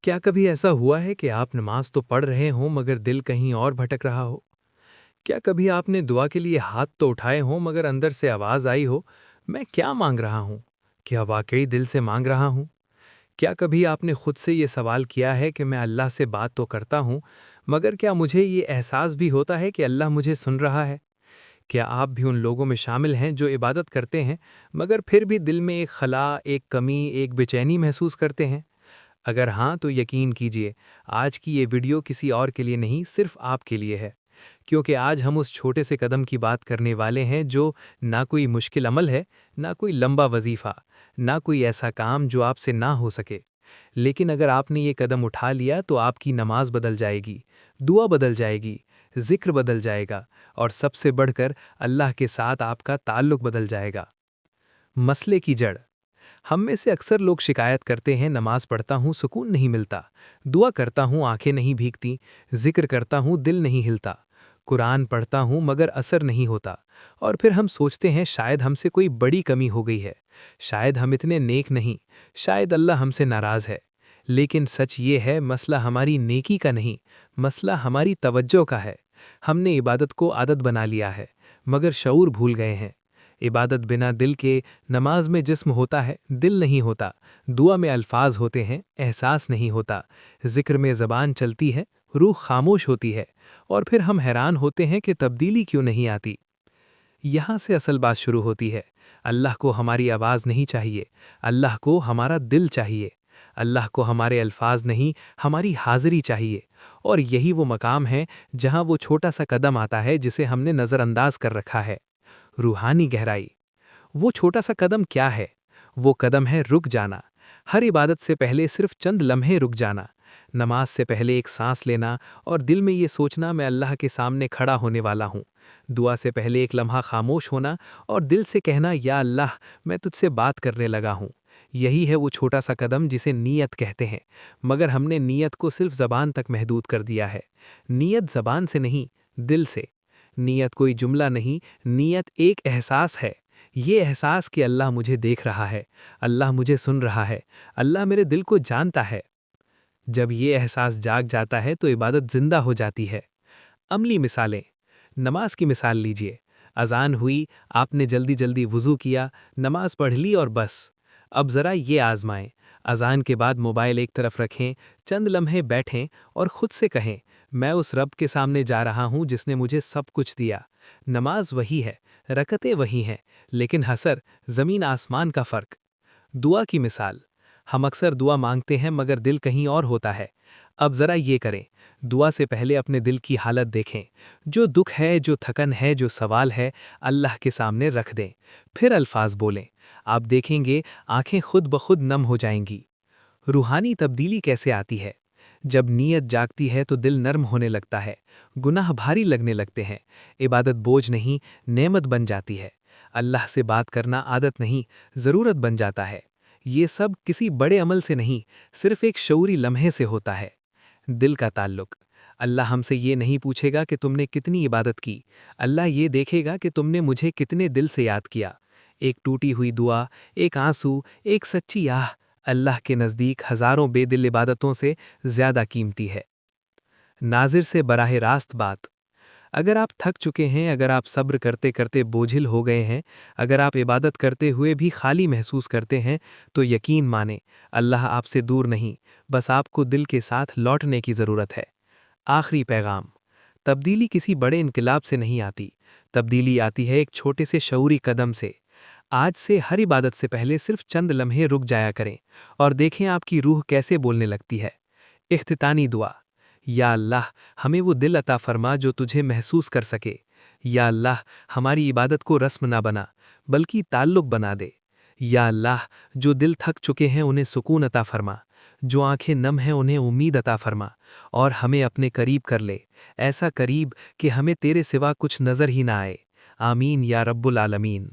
क्या कभी ऐसा हुआ है कि आप नमाज तो पढ़ रहे हों मगर दिल कहीं और भटक रहा हो? क्या कभी आपने दुआ के लिए हाथ तो उठाए हों मगर अंदर से आवाज़ आई हो, मैं क्या मांग रहा हूँ? क्या वाकई दिल से मांग रहा हूँ? क्या कभी आपने खुद से ये सवाल किया है कि मैं अल्लाह से बात तो करता हूँ, मगर क्या मुझे ये एहसास भी होता है कि अल्लाह मुझे सुन रहा है? क्या आप भी उन लोगों में शामिल हैं जो इबादत करते हैं, मगर फिर भी दिल में एक खला, एक कमी, एक बेचैनी महसूस करते हैं? अगर हाँ तो यकीन कीजिए, आज की ये वीडियो किसी और के लिए नहीं, सिर्फ आपके लिए है। क्योंकि आज हम उस छोटे से कदम की बात करने वाले हैं जो ना कोई मुश्किल अमल है, ना कोई लंबा वजीफ़ा, ना कोई ऐसा काम जो आपसे ना हो सके। लेकिन अगर आपने ये कदम उठा लिया तो आपकी नमाज बदल जाएगी, दुआ बदल जाएगी, ज़िक्र बदल जाएगा और सबसे बढ़कर अल्लाह के साथ आपका ताल्लुक बदल जाएगा। मसले की जड़। हम में से अक्सर लोग शिकायत करते हैं, नमाज पढ़ता हूँ सुकून नहीं मिलता, दुआ करता हूँ आंखें नहीं भीगती, जिक्र करता हूँ दिल नहीं हिलता, कुरान पढ़ता हूँ मगर असर नहीं होता। और फिर हम सोचते हैं शायद हमसे कोई बड़ी कमी हो गई है, शायद हम इतने नेक नहीं, शायद अल्लाह हमसे नाराज़ है। लेकिन सच ये है, मसला हमारी नेकी का नहीं, मसला हमारी तवज्जो का है। हमने इबादत को आदत बना लिया है, मगर शऊर भूल गए हैं। इबादत बिना दिल के, नमाज में जिस्म होता है, दिल नहीं होता, दुआ में अल्फाज होते हैं, एहसास नहीं होता, ज़िक्र में ज़बान चलती है, रूह खामोश होती है, और फिर हम हैरान होते हैं कि तब्दीली क्यों नहीं आती। यहाँ से असल बात शुरू होती है। अल्लाह को हमारी आवाज़ नहीं चाहिए, अल्लाह को हमारा दिल चाहिए। अल्लाह को हमारे अल्फाज नहीं, हमारी हाज़िरी चाहिए। और यही वो मकाम है जहाँ वो छोटा सा कदम आता है जिसे हमने नज़रअंदाज कर रखा है। रूहानी गहराई। वो छोटा सा कदम क्या है? वो कदम है रुक जाना। हर इबादत से पहले सिर्फ चंद लम्हे रुक जाना। नमाज से पहले एक सांस लेना और दिल में ये सोचना, मैं अल्लाह के सामने खड़ा होने वाला हूँ। दुआ से पहले एक लम्हा खामोश होना और दिल से कहना, या अल्लाह, मैं तुझसे बात करने लगा हूँ। यही है वो छोटा सा कदम जिसे नीयत कहते हैं। मगर हमने नीयत को सिर्फ ज़बान तक महदूद कर दिया है। नीयत ज़बान से नहीं, दिल से। नीयत कोई जुमला नहीं, नीयत एक एहसास है। ये एहसास कि अल्लाह मुझे देख रहा है, अल्लाह मुझे सुन रहा है, अल्लाह मेरे दिल को जानता है। जब ये एहसास जाग जाता है तो इबादत जिंदा हो जाती है। अमली मिसालें। नमाज की मिसाल लीजिए। अज़ान हुई, आपने जल्दी जल्दी वुज़ू किया, नमाज पढ़ ली और बस। अब ज़रा ये आज़माएं। अज़ान के बाद मोबाइल एक तरफ रखें, चंद लम्हे बैठें और ख़ुद से कहें, मैं उस रब के सामने जा रहा हूँ जिसने मुझे सब कुछ दिया। नमाज वही है, रकतें वही हैं, लेकिन हसर ज़मीन आसमान का फ़र्क। दुआ की मिसाल। हम अक्सर दुआ मांगते हैं मगर दिल कहीं और होता है। अब ज़रा ये करें, दुआ से पहले अपने दिल की हालत देखें। जो दुख है, जो थकन है, जो सवाल है, अल्लाह के सामने रख दें। फिर अल्फाज बोलें। आप देखेंगे आंखें खुद ब खुद नम हो जाएंगी। रूहानी तब्दीली कैसे आती है? जब नीयत जागती है तो दिल नर्म होने लगता है, गुनाह भारी लगने लगते हैं, इबादत बोझ नहीं, नेमत बन जाती है। अल्लाह से बात करना आदत नहीं, ज़रूरत बन जाता है। ये सब किसी बड़े अमल से नहीं, सिर्फ एक शऊरी लम्हे से होता है। दिल का ताल्लुक। अल्लाह हमसे ये नहीं पूछेगा कि तुमने कितनी इबादत की, अल्लाह ये देखेगा कि तुमने मुझे कितने दिल से याद किया। एक टूटी हुई दुआ, एक आंसू, एक सच्ची आह, अल्लाह के नज़दीक हज़ारों बेदिल इबादतों से ज़्यादा कीमती है। नाज़िर से बराह रास्त बात। अगर आप थक चुके हैं, अगर आप सब्र करते करते बोझिल हो गए हैं, अगर आप इबादत करते हुए भी खाली महसूस करते हैं, तो यकीन माने, अल्लाह आपसे दूर नहीं, बस आपको दिल के साथ लौटने की ज़रूरत है। आखिरी पैगाम। तब्दीली किसी बड़े इनकलाब से नहीं आती, तब्दीली आती है एक छोटे से शऊरी कदम से। आज से हर इबादत से पहले सिर्फ चंद लम्हे रुक जाया करें और देखें आपकी रूह कैसे बोलने लगती है। इख्तितानी दुआ। या अल्लाह, हमें वो दिल अता फरमा जो तुझे महसूस कर सके। या अल्लाह, हमारी इबादत को रस्म ना बना, बल्कि ताल्लुक बना दे। या अल्लाह, जो दिल थक चुके हैं उन्हें सुकून अता फरमा, जो आंखें नम हैं उन्हें उम्मीद अता फरमा, और हमें अपने करीब कर ले, ऐसा करीब कि हमें तेरे सिवा कुछ नज़र ही ना आए। आमीन या रब्बुल आलमीन।